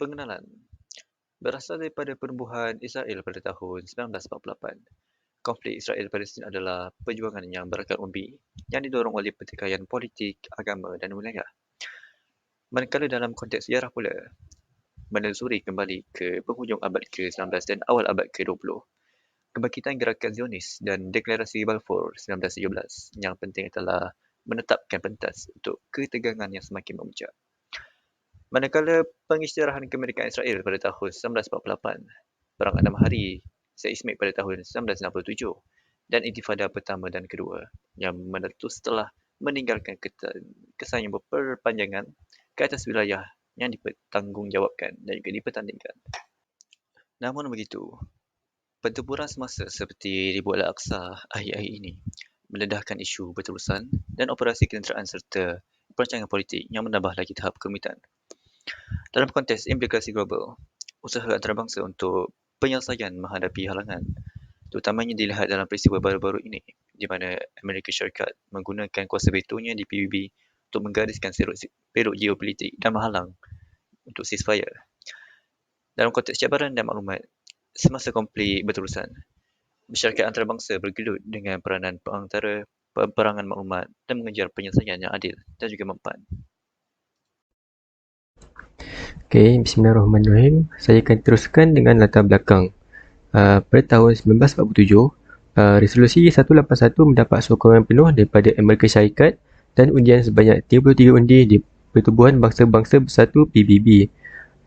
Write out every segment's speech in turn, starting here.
Pengenalan berasal daripada penubuhan Israel pada tahun 1948. Konflik Israel-Palestin adalah perjuangan yang berakar umbi yang didorong oleh pertikaian politik, agama dan wilayah. Manakala dalam konteks sejarah pula, menelusuri kembali ke penghujung abad ke-19 dan awal abad ke-20, kebangkitan gerakan Zionis dan deklarasi Balfour 1917 yang penting adalah menetapkan pentas untuk ketegangan yang semakin memuncak. Manakala pengisytiharan kemerdekaan Israel pada tahun 1948, Perang 6 Hari Seismik pada tahun 1967 dan Intifada pertama dan kedua yang meletus setelah meninggalkan kesan yang berperpanjangan ke atas wilayah yang dipertanggungjawabkan dan juga dipertandingkan. Namun begitu, pertempuran semasa seperti Ribut Al-Aqsa akhir-akhir ini mendedahkan isu berterusan dan operasi ketenteraan serta perancangan politik yang menambah lagi tahap kerumitan. Dalam konteks implikasi global, usaha antarabangsa untuk penyelesaian menghadapi halangan terutamanya dilihat dalam peristiwa baru-baru ini di mana Amerika Syarikat menggunakan kuasa vetonya di PBB untuk menggariskan perut geopolitik dan menghalang untuk ceasefire. Dalam konteks cabaran dan maklumat, semasa konflik berterusan, masyarakat antarabangsa bergelut dengan peranan pengantara peperangan maklumat dan mengejar penyelesaian yang adil dan juga mempan. Okey, bismillahirrahmanirrahim. Saya akan teruskan dengan latar belakang. Pada tahun 1947, resolusi 181 mendapat sokongan penuh daripada Amerika Syarikat dan undian sebanyak 33 undi di Pertubuhan Bangsa-Bangsa Bersatu PBB.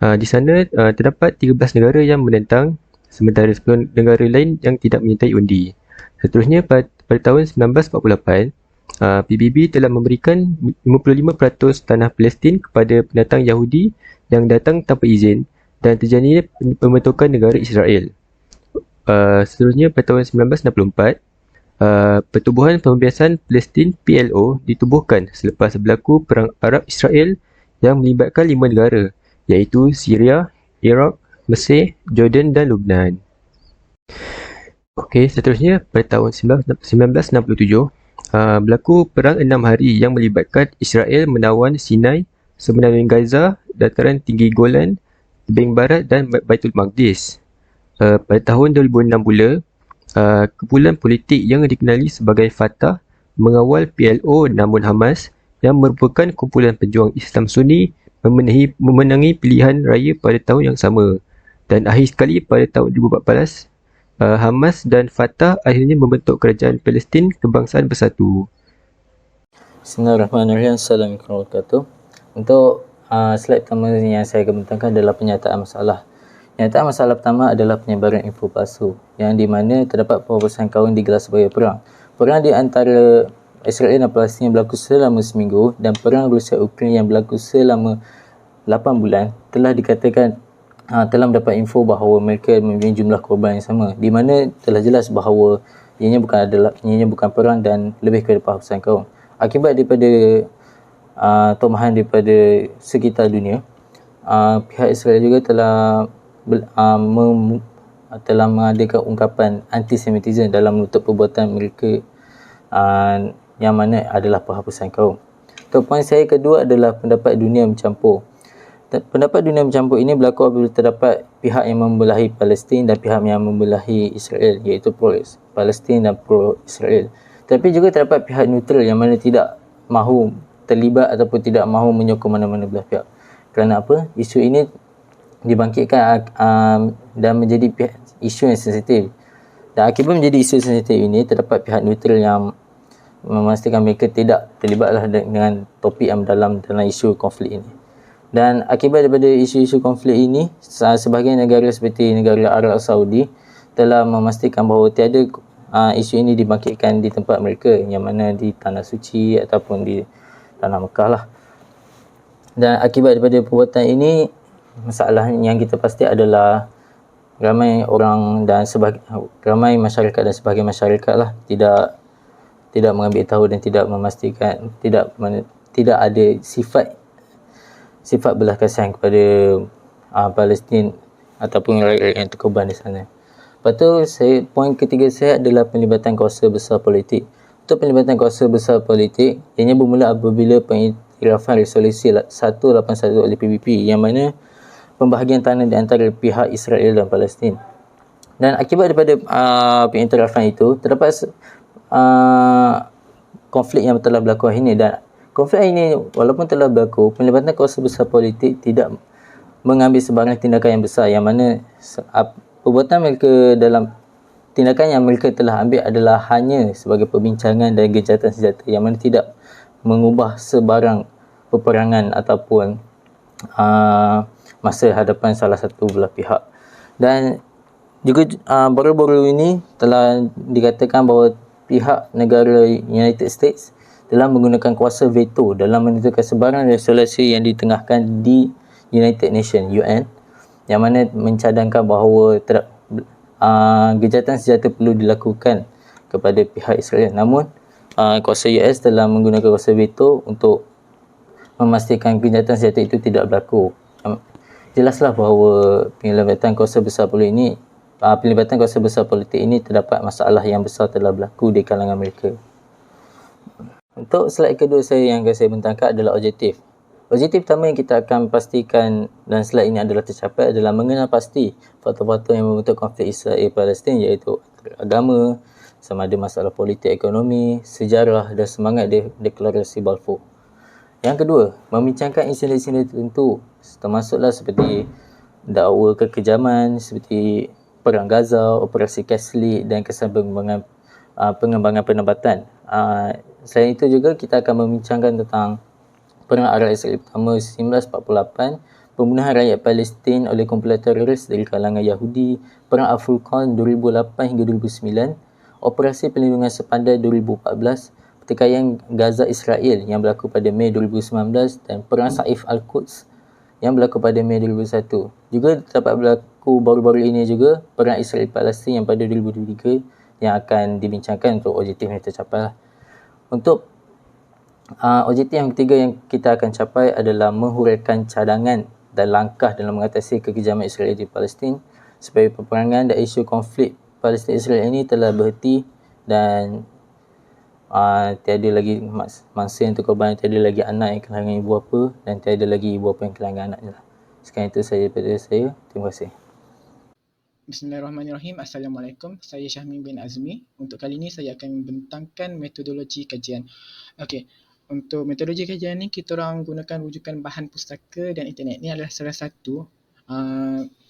Di sana terdapat 13 negara yang menentang sementara 10 negara lain yang tidak menyertai undi. Seterusnya pada tahun 1948, PBB telah memberikan 55% tanah Palestin kepada pendatang Yahudi yang datang tanpa izin dan terjadinya pembentukan negara Israel. Seterusnya pada tahun 1964, Pertubuhan Pembebasan Palestin PLO ditubuhkan selepas berlaku Perang Arab-Israel yang melibatkan 5 negara iaitu Syria, Iraq, Mesir, Jordan dan Lebanon. Okey, seterusnya pada tahun 1967, berlaku Perang 6 Hari yang melibatkan Israel menawan Sinai, semenanjung Gaza, dataran tinggi Golan, tebing barat dan Baitul Maqdis. Pada tahun 2006 pula, kumpulan politik yang dikenali sebagai Fatah mengawal PLO namun Hamas yang merupakan kumpulan pejuang Islam Sunni memenangi pilihan raya pada tahun yang sama. Dan akhir sekali pada tahun 2014, Hamas dan Fatah akhirnya membentuk kerajaan Palestin Kebangsaan Bersatu. Bismillahirrahmanirrahim. Assalamualaikum warahmatullahi wabarakatuh. Untuk slide pertama yang saya akan bentangkan adalah penyataan masalah. Penyataan masalah pertama adalah penyebaran info palsu yang di mana terdapat perkosaan kahwin digelar sebagai perang. Perang di antara Israel dan Palestin berlaku selama seminggu dan perang Rusia-Ukraine yang berlaku selama 8 bulan telah dikatakan telah mendapat info bahawa mereka mempunyai jumlah korban yang sama, di mana telah jelas bahawa ianya bukan perang dan lebih kepada perkosaan kaum. Akibat daripada tomahan daripada sekitar dunia, pihak Israel juga telah mengadakan ungkapan antisemitisme dalam menutup perbuatan mereka yang mana adalah penghapusan kaum. Untuk poin saya kedua adalah pendapat dunia mencampur. Pendapat dunia mencampur ini berlaku apabila terdapat pihak yang membelahi Palestin dan pihak yang membelahi Israel, iaitu pro-Palestin dan pro-Israel. Tapi juga terdapat pihak neutral yang mana tidak mahu terlibat ataupun tidak mahu menyokong mana-mana belah pihak. Kerana apa? Isu ini dibangkitkan dan menjadi isu yang sensitif. Dan akibat menjadi isu sensitif ini, terdapat pihak neutral yang memastikan mereka tidak terlibatlah dengan topik yang mendalam dalam isu konflik ini. Dan akibat daripada isu-isu konflik ini, sebahagian negara seperti negara Arab Saudi telah memastikan bahawa tiada isu ini dibangkitkan di tempat mereka, yang mana di Tanah Suci ataupun di Tanah Mekah lah. Dan akibat daripada perbuatan ini, masalah yang kita pasti adalah ramai orang dan ramai masyarakat dan sebahagian masyarakat lah tidak mengambil tahu dan tidak memastikan, tidak ada sifat belas kasihan kepada Palestin ataupun rakyat yang terkorban di sana. Lepas tu, poin ketiga saya adalah penlibatan kuasa besar politik. Untuk penlibatan kuasa besar politik, ianya bermula apabila pengiktirafan resolusi 181 oleh PBB, yang mana pembahagian tanah di antara pihak Israel dan Palestin. Dan akibat daripada pengiktirafan itu, terdapat konflik yang telah berlaku hari ini. Dan konflik ini walaupun telah berlaku, pelibatan kuasa besar politik tidak mengambil sebarang tindakan yang besar, yang mana perbuatan mereka dalam tindakan yang mereka telah ambil adalah hanya sebagai perbincangan dan gencatan senjata, yang mana tidak mengubah sebarang peperangan ataupun masa hadapan salah satu belah pihak. Dan juga baru-baru ini telah dikatakan bahawa pihak negara United States telah menggunakan kuasa veto dalam menentukan sebarang resolusi yang ditengahkan di United Nations UN, yang mana mencadangkan bahawa gencatan senjata perlu dilakukan kepada pihak Israel. Namun kuasa US telah menggunakan kuasa veto untuk memastikan gencatan senjata itu tidak berlaku. Jelaslah bahawa pelibatan kuasa besar politik ini terdapat masalah yang besar telah berlaku di kalangan mereka. Untuk slide kedua yang akan saya bentangkan adalah objektif. Objektif pertama yang kita akan pastikan dan slide ini adalah tercapai adalah mengenal pasti faktor-faktor yang membentuk konflik Israel-Palestin, iaitu agama, sama ada masalah politik, ekonomi, sejarah dan semangat deklarasi Balfour. Yang kedua, membincangkan insiden-insiden tertentu, termasuklah seperti dakwa kekejaman seperti Perang Gaza, Operasi Castle dan kesan pengembangan penambatan. Selain itu juga kita akan membincangkan tentang Perang Arab Israel pertama 1948, pembunuhan rakyat Palestin oleh kumpulan teroris dari kalangan Yahudi, Perang Al-Furqan 2008 hingga 2009, Operasi Perlindungan Sepandai 2014, pertikaian Gaza Israel yang berlaku pada Mei 2019 dan Perang Saif Al-Quds yang berlaku pada Mei 2021. Juga dapat berlaku baru-baru ini juga Perang Israel Palestin yang pada 2023 yang akan dibincangkan untuk objektif yang tercapai. Untuk objektif yang ketiga yang kita akan capai adalah menghuraikan cadangan dan langkah dalam mengatasi kekejaman Israel di Palestin supaya peperangan dan isu konflik Palestin-Israel ini telah berhenti dan tiada lagi mangsa yang terkorban, tiada lagi anak yang kehilangan ibu bapa dan tiada lagi ibu bapa yang kehilangan anaknya. Sekian itu saja daripada saya. Terima kasih. Bismillahirrahmanirrahim. Assalamualaikum. Saya Syahmin bin Azmi. Untuk kali ini saya akan membentangkan metodologi kajian. Okey. Untuk metodologi kajian ni kita orang gunakan rujukan bahan pustaka dan internet. Ini adalah salah satu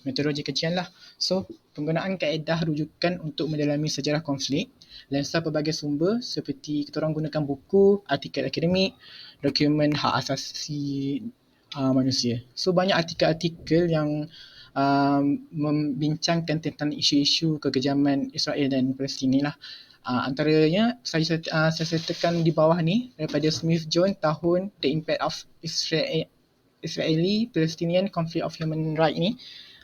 metodologi kajian lah. So, penggunaan kaedah rujukan untuk mendalami sejarah konflik, lensa pelbagai sumber seperti kita orang gunakan buku, artikel akademik, dokumen hak asasi manusia. So, banyak artikel-artikel yang membincangkan tentang isu-isu kekejaman Israel dan Palestin ni lah. Antaranya saya sertakan di bawah ni daripada Smith Jones tahun The Impact of Israeli-Palestinian Conflict of Human Rights ni.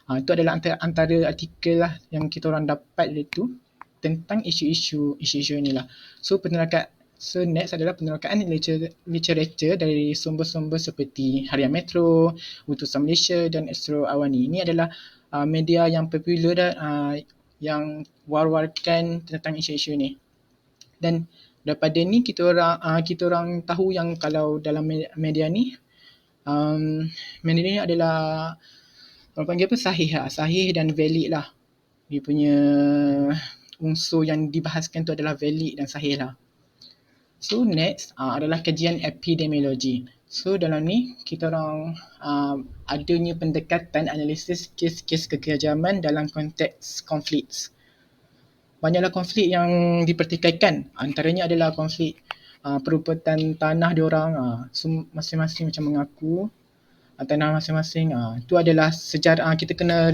Itu adalah antara artikel lah yang kita orang dapat itu tentang isu-isu ni lah. So next adalah penerokaan literature dari sumber-sumber seperti Harian Metro, Utusan Malaysia dan Astro Awani. Ini adalah media yang popular yang war-warkan tentang isu-isu ni. Dan daripada ni kita orang tahu yang kalau dalam media ni adalah orang panggil apa, sahih dan valid lah. Dia punya unsur yang dibahaskan tu adalah valid dan sahih lah. So next adalah kajian epidemiologi. So dalam ni kita orang adanya pendekatan analisis kes-kes kekejaman dalam konteks konflik. Banyaklah konflik yang dipertikaikan. Antaranya adalah konflik perebutan tanah diorang. So masing-masing macam mengaku tanah masing-masing. Itu adalah sejarah. Kita kena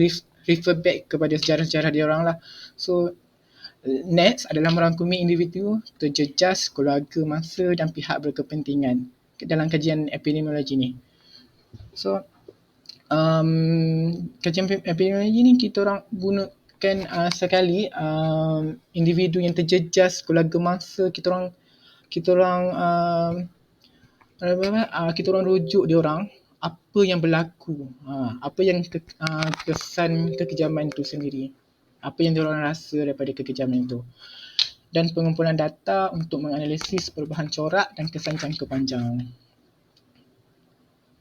refer back kepada sejarah-sejarah diorang lah. So next adalah merangkumi individu, terjejas, keluarga, mangsa dan pihak berkepentingan dalam kajian epidemiologi ni. So kajian epidemiologi ni kita orang gunakan sekali individu yang terjejas, keluarga, mangsa, kita orang rujuk dia orang apa yang berlaku, apa yang kesan kekejaman itu sendiri, apa yang diorang rasa daripada kekejaman itu, dan pengumpulan data untuk menganalisis perubahan corak dan kesan jangka panjang.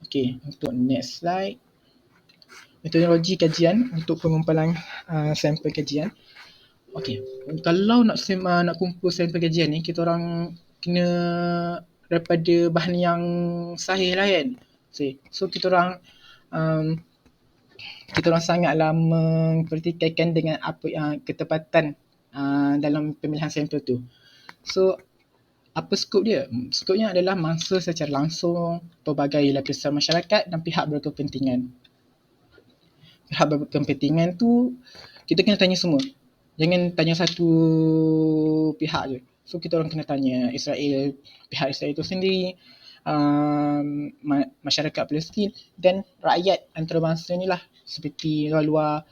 Okey, untuk next slide. metodologi kajian untuk pengumpulan sampel kajian. Okey, kalau nak kumpul sampel kajian ni, kita orang kena daripada bahan yang sahih lah kan. So kita orang sangatlah mempertikaikan dengan apa ketepatan dalam pemilihan sampel tu. So apa skop dia? Skopnya adalah mangsa secara langsung pelbagai lapisan masyarakat dan pihak berkepentingan. Pihak berkepentingan tu kita kena tanya semua. Jangan tanya satu pihak je. So kita orang kena tanya Israel, pihak Israel itu sendiri, masyarakat Palestin dan rakyat antarabangsa ni lah, seperti luar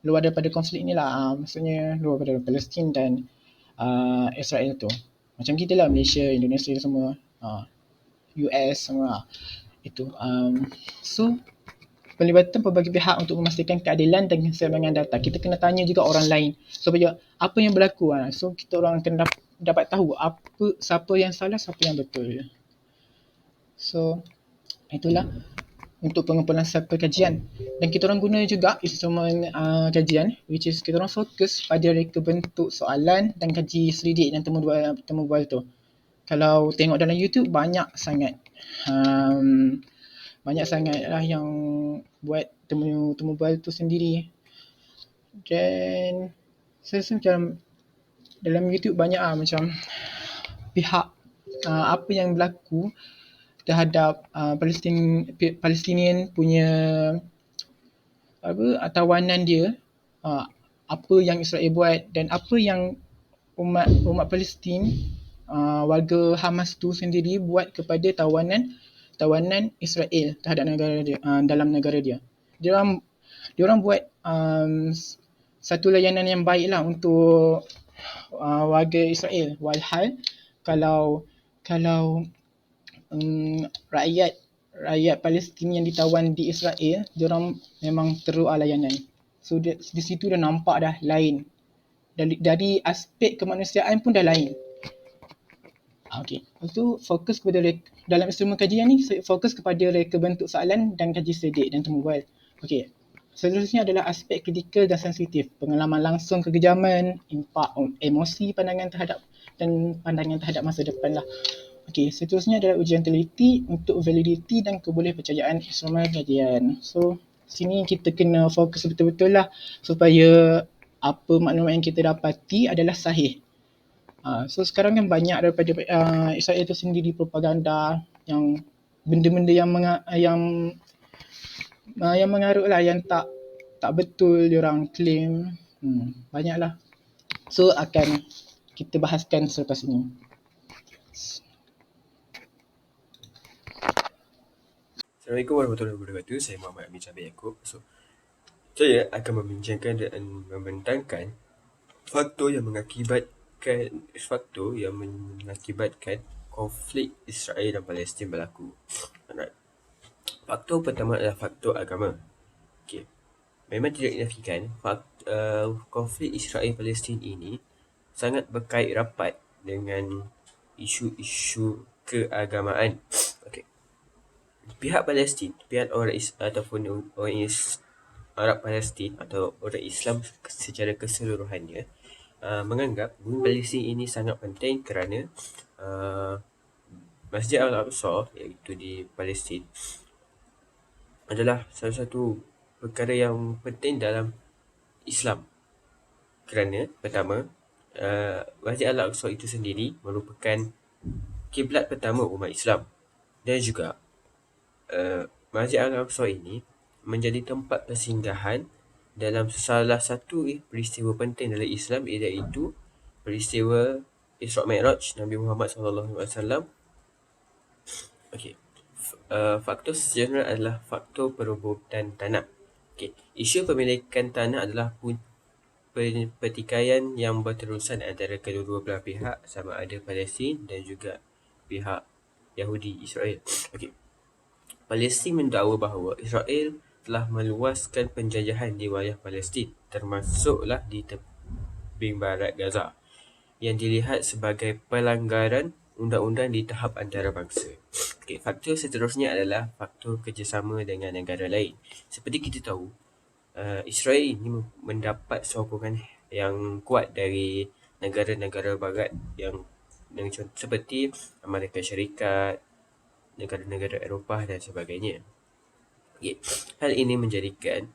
daripada konflik ni lah, maksudnya luar daripada Palestin dan Israel tu. Macam kita lah, Malaysia, Indonesia semua, US semua itu. So pelibatan pelbagai pihak untuk memastikan keadilan dan keseimbangan data. Kita kena tanya juga orang lain supaya apa yang berlaku. So kita orang akan dapat tahu siapa yang salah, siapa yang betul. So itulah untuk pengumpulan sampel kajian. Dan kita orang guna juga instrumen kajian, which is kita orang fokus pada reka bentuk soalan dan kaji selidik dan temu bual tu. Kalau tengok dalam YouTube, banyak sangat lah yang buat temu bual tu sendiri. Dan saya rasa macam dalam YouTube banyak macam pihak apa yang berlaku terhadap Palestinian punya tawanan dia, apa yang Israel buat dan apa yang umat Palestin, warga Hamas tu sendiri buat kepada tawanan Israel terhadap negara dia, dalam negara dia. Dia orang buat satu layanan yang baik lah untuk warga Israel. Walhal kalau rakyat Palestin yang ditawan di Israel, dia orang memang teruk layanan. So di situ dah nampak dah lain. Dari aspek kemanusiaan pun dah lain. Okey, lepas tu fokus kepada dalam instrumen kajian ni, fokus kepada reka bentuk soalan dan kaji selidik dan temu bual. Okey, seterusnya adalah aspek kritikal dan sensitif, pengalaman langsung kekejaman, impak emosi, pandangan terhadap masa depan lah. Okey, seterusnya adalah ujian teliti untuk validiti dan kebolehpercayaan instrumen kajian. So sini kita kena fokus betul-betul lah supaya apa maklumat yang kita dapati adalah sahih. So sekarang kan banyak daripada Israel itu sendiri propaganda yang benda-benda yang mengarut lah, yang tak betul diorang claim. Banyaklah. So akan kita bahaskan selepas ini. Assalamualaikum warahmatullahi wabarakatuh. Saya Muhammad Amin Syabir Yaakob. Saya akan membincangkan dan membentangkan faktor yang mengakibatkan konflik Israel dan Palestin berlaku. Alright. Faktor pertama adalah faktor agama. Okay. Memang tidak dinafikan konflik Israel-Palestin ini sangat berkait rapat dengan isu-isu keagamaan. Okay. Pihak Palestin, pihak orang Arab Palestin atau orang Islam secara keseluruhannya menganggap bumi Palestin ini sangat penting kerana Masjid Al-Aqsa, iaitu di Palestin, adalah salah satu perkara yang penting dalam Islam. Kerana pertama, Masjid Al-Aqsa itu sendiri merupakan kiblat pertama umat Islam, dan juga Masjid Al-Aqsa ini menjadi tempat persinggahan dalam salah satu peristiwa penting dalam Islam, iaitu peristiwa Isra' Mi'raj Nabi Muhammad SAW. Okey. Faktor seterusnya adalah faktor perebutan tanah. Okey. Isu pemilikan tanah adalah pertikaian yang berterusan antara kedua-dua belah pihak, sama ada Palestin dan juga pihak Yahudi Israel. Okey. Palestin mendakwa bahawa Israel telah meluaskan penjajahan di wilayah Palestin, termasuklah di tebing barat Gaza, yang dilihat sebagai pelanggaran undang-undang di tahap antarabangsa. Okey, faktor seterusnya adalah faktor kerjasama dengan negara lain. Seperti kita tahu, Israel ini mendapat sokongan yang kuat dari negara-negara barat yang seperti Amerika Syarikat, negara-negara Eropah dan sebagainya. Okay. Hal ini menjadikan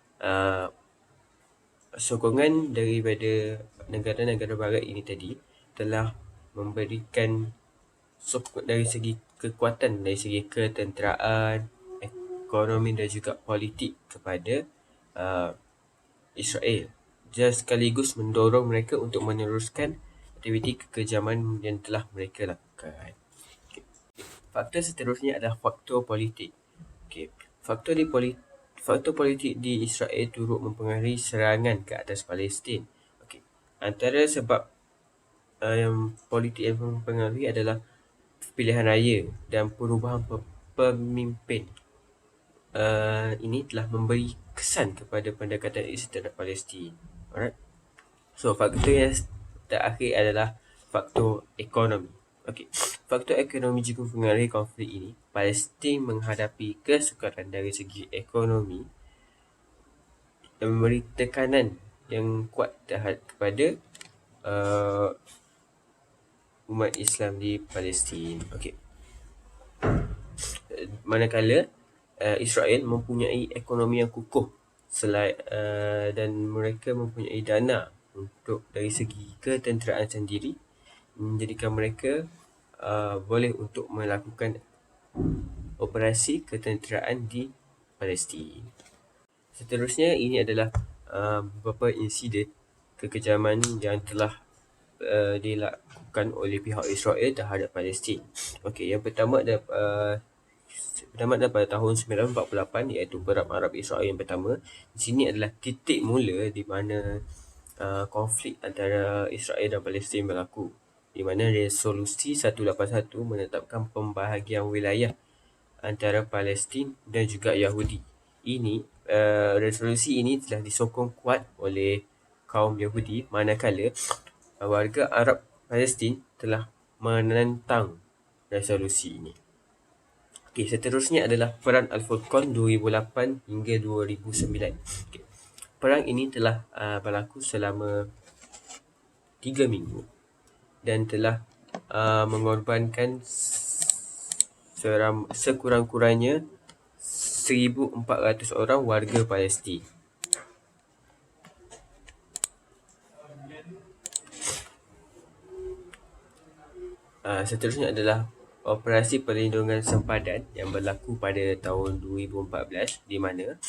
sokongan daripada negara-negara barat ini tadi telah memberikan dari segi kekuatan, dari segi ketenteraan, ekonomi dan juga politik kepada Israel. Dia sekaligus mendorong mereka untuk meneruskan aktiviti kekejaman yang telah mereka lakukan. Okay. Faktor seterusnya adalah faktor politik. Okay. Faktor politik di Israel turut mempengaruhi serangan ke atas Palestin. Okay. Antara sebab yang politik yang mempengaruhi adalah pilihan raya dan perubahan pemimpin. Ini telah memberi kesan kepada pendekatan Israel terhadap Palestin. Alright. So, faktor yang terakhir adalah faktor ekonomi. Okey. Faktor ekonomi juga mempengaruhi konflik ini. Palestin menghadapi kesukaran dari segi ekonomi dan memberi tekanan yang kuat kepada umat Islam di Palestin. Okey. Manakala Israel mempunyai ekonomi yang kukuh dan mereka mempunyai dana untuk dari segi ketenteraan sendiri, menjadikan mereka boleh untuk melakukan operasi ketenteraan di Palestin. Seterusnya, ini adalah beberapa insiden kekejaman yang telah dilakukan oleh pihak Israel terhadap Palestin. Okey, yang pertama adalah pada tahun 1948, iaitu Perang Arab Israel yang pertama. Di sini adalah titik mula di mana konflik antara Israel dan Palestin berlaku, di mana resolusi 181 menetapkan pembahagian wilayah antara Palestin dan juga Yahudi. Resolusi ini telah disokong kuat oleh kaum Yahudi, manakala warga Arab Palestin telah menentang resolusi ini. Okay, seterusnya adalah Perang Al-Furqan 2008 hingga 2009. Okay. Perang ini telah berlaku selama 3 minggu dan telah mengorbankan sekurang-kurangnya 1,400 orang warga Palestin. Seterusnya adalah Operasi Perlindungan Sempadan yang berlaku pada tahun 2014, di mana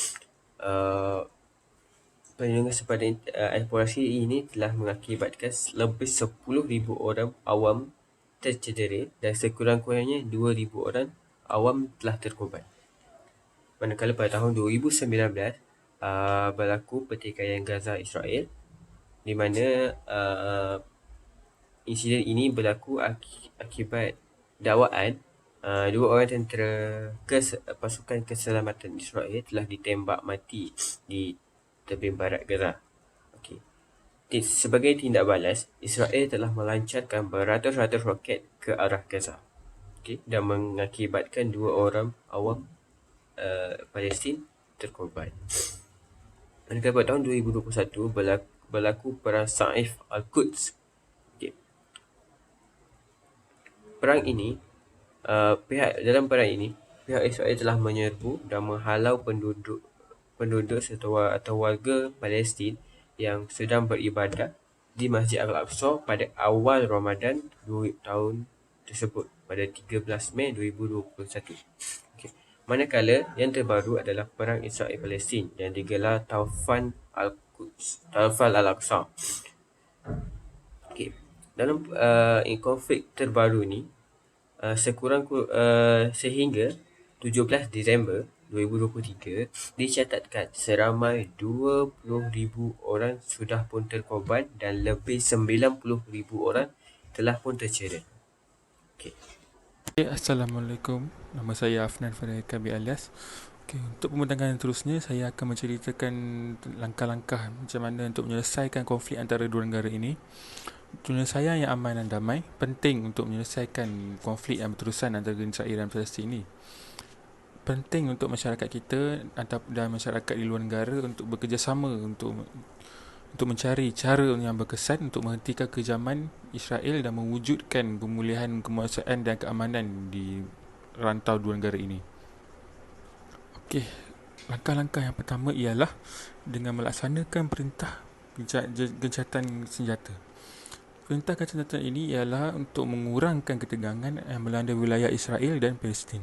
perlindungan sempadan operasi ini telah mengakibatkan lebih 10,000 orang awam tercedera dan sekurang-kurangnya 2,000 orang awam telah terkorban. Manakala pada tahun 2019 berlaku pertikaian Gaza Israel, di mana insiden ini berlaku akibat dakwaan 2 orang tentera pasukan keselamatan Israel telah ditembak mati di tepi barat Gaza. Okay. Sebagai tindak balas, Israel telah melancarkan beratus-ratus roket ke arah Gaza, dan mengakibatkan 2 orang awam Palestin terkorban. Manakala pada tahun 2021 berlaku Perang Saif Al-Quds. Dalam perang ini, pihak Israel telah menyerbu dan menghalau penduduk atau warga Palestin yang sedang beribadah di Masjid Al-Aqsa pada awal Ramadan tahun tersebut pada 13 Mei 2021. Okay. Manakala yang terbaru adalah Perang Israel Palestin yang digelar Taufan Al-Aqsa. Okay. Dalam konflik terbaru ni, sehingga 17 Disember 2023 dicatatkan seramai 20,000 orang sudah pun terkorban dan lebih 90,000 orang telah pun tercedera. Okay. Assalamualaikum, nama saya Afnan Farahikabi alias. Untuk pemandangan terusnya, saya akan menceritakan langkah-langkah macam mana untuk menyelesaikan konflik antara dua negara ini. Penyelesaian yang aman dan damai penting untuk menyelesaikan konflik yang berterusan antara Israel dan Palestin ini. Penting untuk masyarakat kita dan masyarakat di luar negara untuk bekerjasama untuk mencari cara yang berkesan untuk menghentikan kejaman Israel dan mewujudkan pemulihan kemanusiaan dan keamanan di rantau dua negara ini. Okey, langkah-langkah yang pertama ialah dengan melaksanakan perintah gencatan senjata. Perintah gencatan senjata ini ialah untuk mengurangkan ketegangan yang melanda wilayah Israel dan Palestin.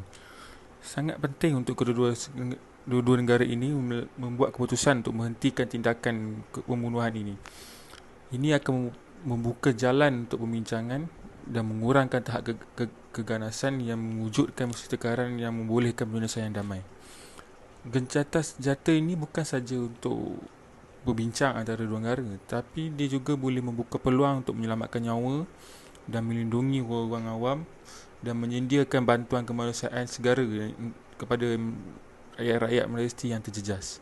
Sangat penting untuk kedua-dua negara ini membuat keputusan untuk menghentikan tindakan pembunuhan ini. Ini akan membuka jalan untuk pembincangan dan mengurangkan tahap keganasan yang mewujudkan perserikaran yang membolehkan penyelesaian damai. Gencatan senjata ini bukan saja untuk berbincang antara dua negara, tapi dia juga boleh membuka peluang untuk menyelamatkan nyawa dan melindungi orang awam dan menyediakan bantuan kemanusiaan segera kepada rakyat-rakyat Malaysia yang terjejas.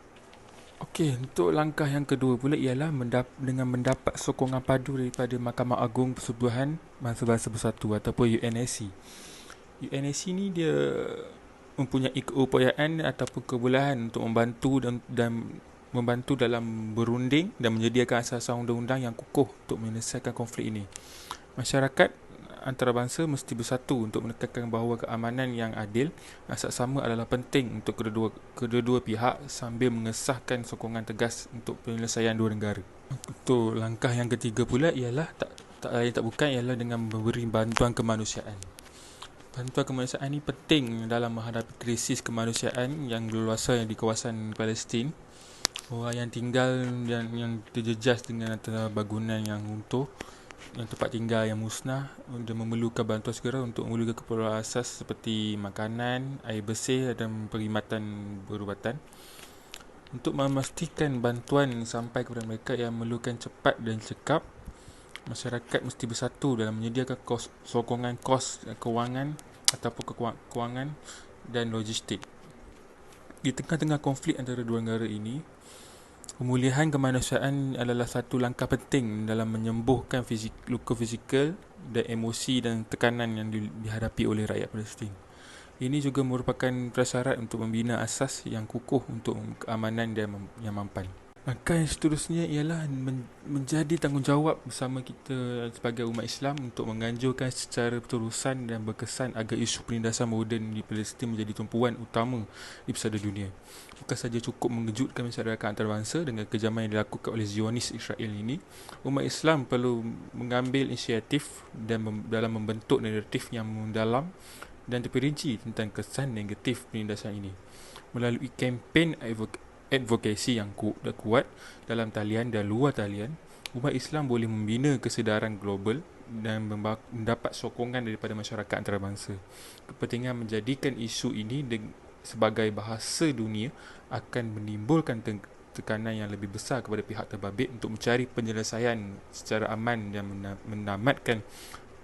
Okey, untuk langkah yang kedua pula ialah dengan mendapat sokongan padu daripada Mahkamah Agung Persetubuhan Bangsa-Bangsa Bersatu ataupun UNSC. UNSC ni dia mempunyai keupayaan ataupun kebolehan untuk membantu dan membantu dalam berunding dan menyediakan asas undang-undang yang kukuh untuk menyelesaikan konflik ini. Masyarakat antarabangsa mesti bersatu untuk menekankan bahawa keamanan yang adil dan saksama adalah penting untuk kedua-dua pihak sambil mengesahkan sokongan tegas untuk penyelesaian dua negara. Untuk langkah yang ketiga pula ialah tak lain tak bukan ialah dengan memberi bantuan kemanusiaan. Bantuan kemanusiaan ini penting dalam menghadapi krisis kemanusiaan yang berluasan di kawasan Palestin. Orang yang tinggal yang terjejas dengan bangunan yang runtuh, yang tempat tinggal yang musnah dan memerlukan bantuan segera untuk memulihkan keperluan asas seperti makanan, air bersih dan perkhidmatan perubatan. Untuk memastikan bantuan sampai kepada mereka yang memerlukan cepat dan cekap, masyarakat mesti bersatu dalam menyediakan sokongan kos kewangan ataupun kewangan dan logistik. Di tengah-tengah konflik antara dua negara ini, pemulihan kemanusiaan adalah satu langkah penting dalam menyembuhkan luka fizikal dan emosi dan tekanan yang dihadapi oleh rakyat Palestin. Ini juga merupakan prasyarat untuk membina asas yang kukuh untuk keamanan yang mampan. Langkah yang seterusnya ialah menjadi tanggungjawab bersama kita sebagai umat Islam untuk menganjurkan secara berterusan dan berkesan agar isu penindasan moden di Palestin menjadi tumpuan utama di pesada dunia. Bukan saja cukup mengejutkan masyarakat antarabangsa dengan kejaman yang dilakukan oleh Zionis Israel ini, umat Islam perlu mengambil inisiatif dalam membentuk naratif yang mendalam dan terperinci tentang kesan negatif penindasan ini. Melalui kempen advokasi yang kuat dalam talian dan luar talian, umat Islam boleh membina kesedaran global dan mendapat sokongan daripada masyarakat antarabangsa. Kepentingan menjadikan isu ini sebagai bahasa dunia akan menimbulkan tekanan yang lebih besar kepada pihak terbabit untuk mencari penyelesaian secara aman dan menamatkan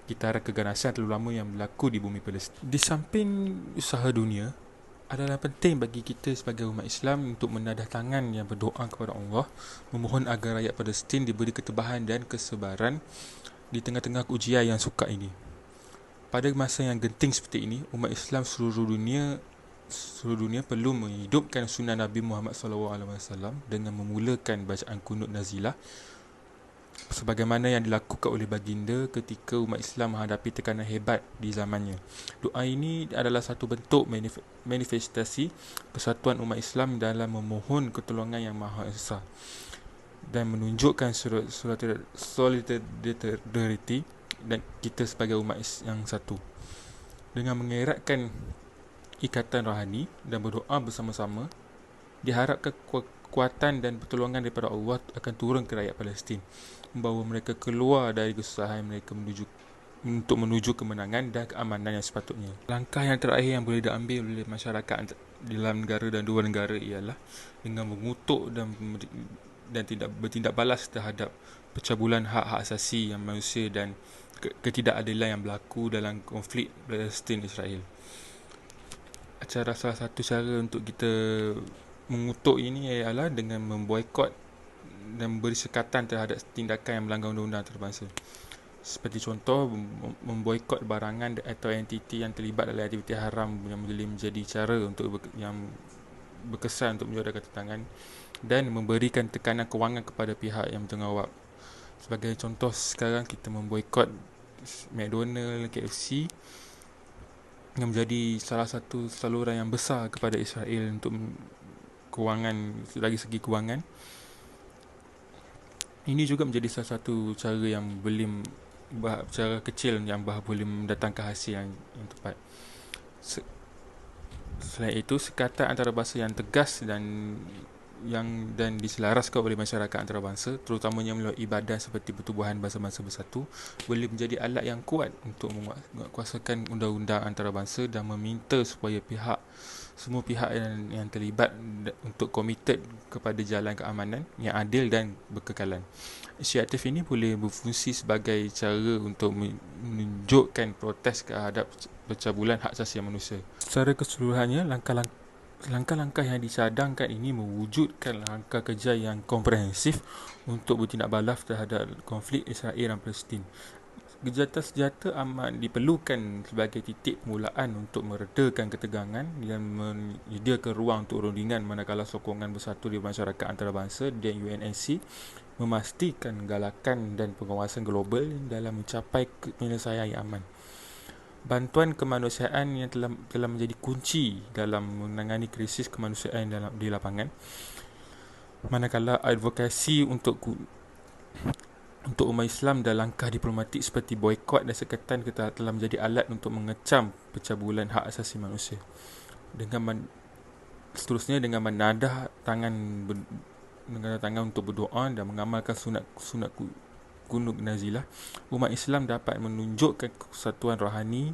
gitaran keganasan terlalu lama yang berlaku di bumi Palestin. Di samping usaha dunia, adalah penting bagi kita sebagai umat Islam untuk menadah tangan yang berdoa kepada Allah, memohon agar rakyat Palestin diberi ketebahan dan kesabaran di tengah-tengah ujian yang sukar ini. Pada masa yang genting seperti ini, umat Islam seluruh dunia perlu menghidupkan sunnah Nabi Muhammad SAW dengan memulakan bacaan kunut nazilah sebagaimana yang dilakukan oleh baginda ketika umat Islam menghadapi tekanan hebat di zamannya. Doa ini adalah satu bentuk manifestasi persatuan umat Islam dalam memohon pertolongan yang Maha Esa dan menunjukkan solidariti dan kita sebagai umat yang satu. Dengan mengeratkan ikatan rohani dan berdoa bersama-sama, diharapkan kekuatan dan pertolongan daripada Allah akan turun ke rakyat Palestin, membawa mereka keluar dari kesusahan mereka untuk menuju kemenangan dan keamanan yang sepatutnya. Langkah yang terakhir yang boleh diambil oleh masyarakat di dalam negara dan dua negara ialah dengan mengutuk dan tidak bertindak balas terhadap pencabulan hak-hak asasi yang manusia dan ketidakadilan yang berlaku dalam konflik Palestin-Israel. Salah satu cara untuk kita mengutuk ini ialah dengan memboikot dan memberi sekatan terhadap tindakan yang melanggar undang-undang antarabangsa. Seperti contoh, memboikot barangan atau entiti yang terlibat dalam aktiviti haram yang boleh menjadi cara untuk yang berkesan untuk menjauhkan ketentangan, dan memberikan tekanan kewangan kepada pihak yang bertanggungjawab. Sebagai contoh, sekarang kita memboikot McDonald, KFC, yang menjadi salah satu saluran yang besar kepada Israel untuk kewangan, dari segi kewangan. Ini juga menjadi salah satu cara yang boleh, cara kecil yang boleh mendatangkan hasil yang tepat. Selain itu, sekatan antarabangsa yang tegas dan diselaraskan oleh masyarakat antarabangsa, terutamanya melalui badan seperti Pertubuhan Bangsa-Bangsa Bersatu, boleh menjadi alat yang kuat untuk menguatkuasakan undang-undang antarabangsa dan meminta supaya semua pihak yang terlibat untuk komited kepada jalan keamanan yang adil dan berkekalan. Inisiatif ini boleh berfungsi sebagai cara untuk menunjukkan protes terhadap pencabulan hak asasi manusia. Secara keseluruhannya, langkah-langkah yang dicadangkan ini mewujudkan langkah kerja yang komprehensif untuk bertindak balas terhadap konflik Israel dan Palestin. Gencatan senjata amat diperlukan sebagai titik permulaan untuk meredakan ketegangan dan menyediakan ruang untuk rundingan manakala sokongan bersatu di masyarakat antarabangsa dan UNSC memastikan galakan dan pengawasan global dalam mencapai penyelesaian yang aman. Bantuan kemanusiaan yang telah menjadi kunci dalam menangani krisis kemanusiaan di lapangan, manakala advokasi untuk umat Islam dan langkah diplomatik seperti boikot dan sekatan telah menjadi alat untuk mengecam pencabulan hak asasi manusia. Seterusnya, dengan menadah tangan untuk berdoa dan mengamalkan sunat Kunut Nazilah, umat Islam dapat menunjukkan kesatuan rohani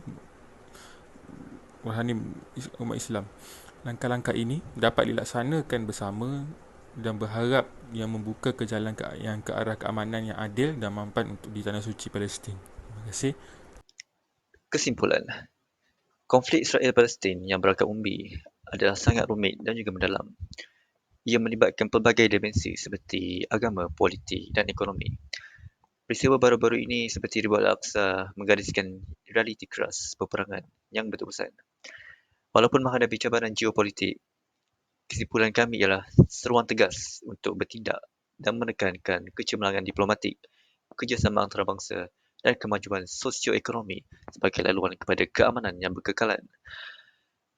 umat Islam. Langkah-langkah ini dapat dilaksanakan bersama dan berharap yang membuka ke jalan ke arah keamanan yang adil dan mampan untuk di Tanah Suci Palestin. Terima kasih. Kesimpulan, konflik Israel-Palestin yang berakar umbi adalah sangat rumit dan juga mendalam. Ia melibatkan pelbagai dimensi seperti agama, politik dan ekonomi. Peristiwa baru-baru ini seperti Ribut Al-Aqsa menggariskan realiti keras peperangan yang berterusan. Walaupun menghadapi cabaran geopolitik, kesimpulan kami ialah seruan tegas untuk bertindak dan menekankan kecemerlangan diplomatik, kerjasama antarabangsa dan kemajuan sosioekonomi sebagai laluan kepada keamanan yang berkekalan.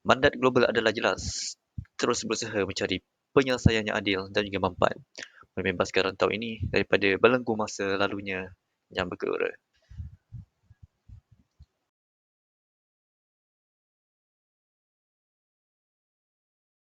Mandat global adalah jelas, terus berusaha mencari penyelesaian yang adil dan juga mampan, membebaskan rantau ini daripada belenggu masa lalunya yang bergelora.